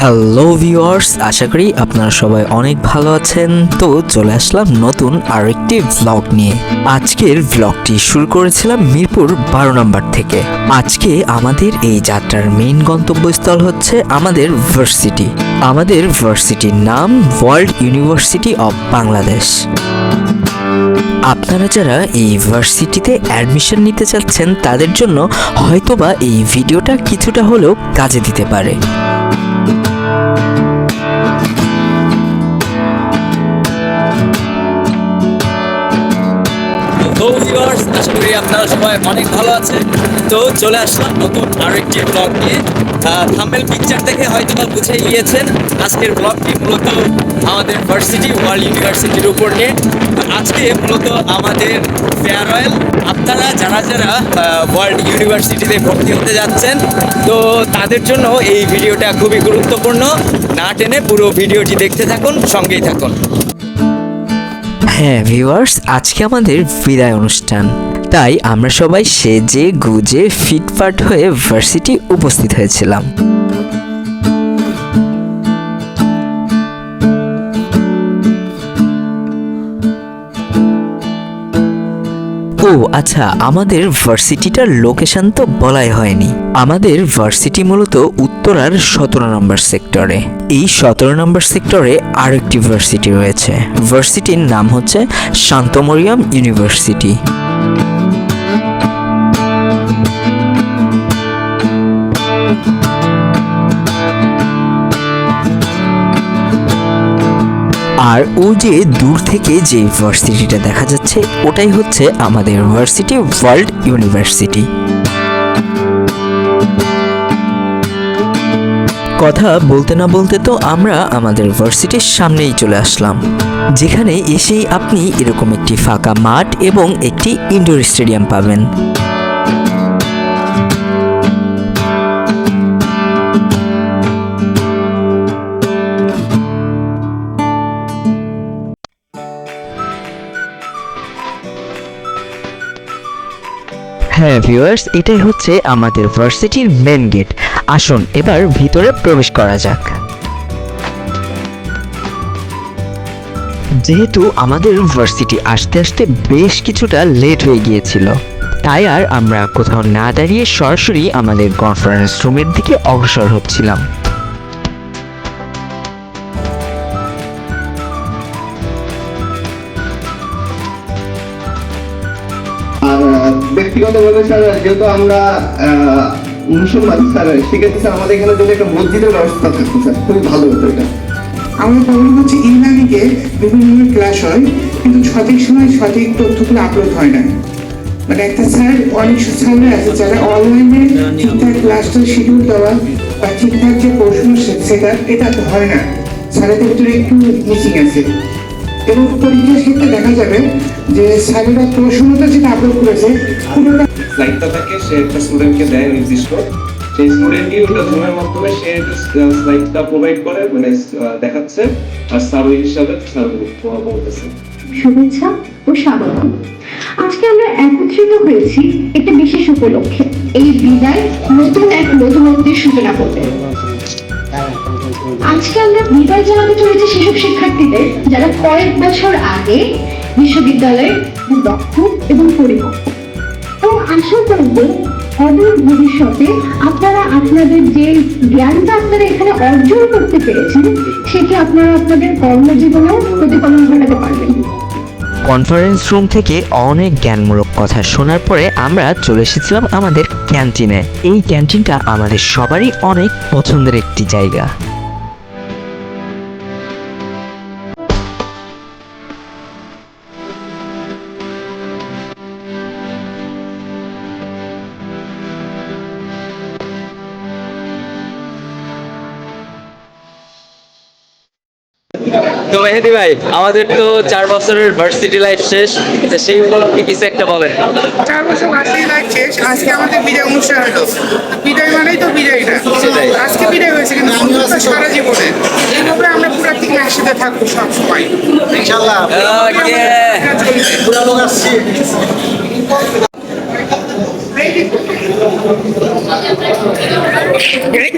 Hello viewers, আশা করি আপনারা সবাই অনেক ভালো আছেন। তো চলে আসলাম নতুন আরেকটি ভ্লগ নিয়ে। আজকের ভ্লগটি শুরু করেছিলাম মিরপুর 12 নম্বর থেকে। আজকে আমাদের এই যাত্রার মেইন গন্তব্যস্থল হচ্ছে আমাদের ভার্সিটি। আমাদের ভার্সিটির নাম ওয়ার্ল্ড ইউনিভার্সিটি অব বাংলাদেশ। আপনারা যারা এই ভার্সিটিতে অ্যাডমিশন নিতে চাচ্ছেন তাদের জন্য হয়তোবা এই ভিডিওটা কিছুটা হলেও কাজে দিতে পারে। আশা করি আপনারা সবাই অনেক ভালো আছেন। তো চলে আসলাম নতুন আরেকটি ব্লগ নিয়ে। থাম্বনেল পিকচার দেখে হয়তো বা বুঝে গিয়েছেন আজকের ব্লগটি মূলত আমাদের ভার্সিটি ওয়ার্ল্ড ইউনিভার্সিটির উপর নিয়ে। আজকে মূলত আমাদের ফেয়ারওয়েল। আপনারা যারা যারা ওয়ার্ল্ড ইউনিভার্সিটিতে ভর্তি হতে যাচ্ছেন তো তাদের জন্য এই ভিডিওটা খুবই গুরুত্বপূর্ণ। না টেনে পুরো ভিডিওটি দেখতে থাকুন, সঙ্গেই থাকুন। হ্যাঁ ভিউয়ার্স, আজকে আমাদের বিদায় অনুষ্ঠান, তাই আমরা সবাই সেজে গুজে ফিটফাট হয়ে ভার্সিটি উপস্থিত হয়েছিলাম। ও আচ্ছা, আমাদের ভার্সিটিটার লোকেশন তো বলাই হয়নি। আমাদের ভার্সিটি মূলত উত্তরার 17 নম্বর সেক্টরে। এই 17 নম্বর সেক্টরে আরেকটি ভার্সিটি রয়েছে। ভার্সিটির নাম হচ্ছে শান্ত মরিয়ম ইউনিভার্সিটি। আর ওই যে দূর থেকে যে ভার্সিটিটা দেখা যাচ্ছে ওটাই হচ্ছে আমাদের ভার্সিটি ওয়ার্ল্ড ইউনিভার্সিটি। কথা বলতে না বলতে তো আমরা আমাদের ভার্সিটির সামনেই চলে আসলাম, যেখানে এসেই আপনি এরকম একটি ফাঁকা মাঠ এবং একটি ইনডোর স্টেডিয়াম পাবেন। হ্যাঁ ভিউয়ার্স, এটাই হচ্ছে আমাদের ভার্সিটির মেন গেট। আসুন এবার ভিতরে প্রবেশ করা যাক। যেহেতু আমাদের ভার্সিটি আসতে আসতে বেশ কিছুটা লেট হয়ে গিয়েছিল, তাই আর আমরা কোথাও না দাঁড়িয়ে সরাসরি আমাদের কনফারেন্স রুমের দিকে অগ্রসর হচ্ছিলাম। ব্যক্তিগতভাবে স্যার, যেহেতু আমরা মুসলমান স্যার, সেক্ষেত্রে স্যার আমাদের এখানে যদি একটা মসজিদের ব্যবস্থা থাকতো স্যার, খুবই ভালো হতো। এটা আমাদের প্রবলেম হচ্ছে ইনলাইনে বিভিন্ন ক্লাস হয়, কিন্তু সঠিক সময় সঠিক তথ্যগুলো আপলোড হয় না। মানে একটা স্যার, অনেক স্যাররা আছে যারা অনলাইনে ঠিকঠাক ক্লাসটা শিডিউল দেওয়া বা ঠিকঠাক যে প্রশ্ন সেটা এটা হয় না। স্যারেদের ভিতরে একটু মিসিং আছে। এবং পরীক্ষার ক্ষেত্রে দেখা যাবে যে স্যারেরা প্রশ্নটা যেটা আপলোড করেছে পুরোটা স্লাইডটা থাকে, সে একটা স্টুডেন্টকে দেয় নির্দিষ্ট, সেই স্টুডেন্টই ওটা জুমের মাধ্যমে সে স্লাইডটা প্রোভাইড করে, মানে দেখাচ্ছে, আর স্যার ওই হিসাবে স্যার বলতেছে। শুভেচ্ছা ও স্বাগতম। আজকে আমরা একত্রিত হয়েছি একটা বিশেষ উপলক্ষে। এই বিদায় নতুন এক নতুনত্বের সূচনা করবে। আজকে আমরা বিদায় জানাতে চলেছি সেসব শিক্ষার্থীদের যারা কয়েক বছর আগে বিশ্ববিদ্যালয়ে দক্ষ এবং পরিপক্ক, এবং আশা করব অদূর ভবিষ্যতে আপনারা আপনাদের যে জ্ঞানটা আপনারা এখানে অর্জন করতে পেরেছেন সেটি আপনারা আপনাদের কর্মজীবনেও প্রতিফলন ঘটাতে পারবেন। কনফারেন্স রুম থেকে অনেক জ্ঞানমূলক কথা শোনার পরে আমরা চলে এসেছিলাম আমাদের ক্যান্টিনে। এই ক্যান্টিনটা আমাদের সবারই অনেক পছন্দের একটি জায়গা। তো মেহেদি ভাই, আমাদের তো 4 বছরের ভার্সিটি লাইফ শেষ, সেই উপলক্ষে কিছু একটা বলেন। 4 বছর ভার্সিটি লাইফ শেষ, আজকে আমাদের বিদায় অনুষ্ঠান হলো। বিদায় মানেই তো বিদায় না, আজকে বিদায় হয়েছে, কিন্তু বন্ধুত্ব সারা জীবনে। এইভাবে আমরা পুরো টিম একসাথে থাকবো সব সময় ইনশাআল্লাহ। ওকে।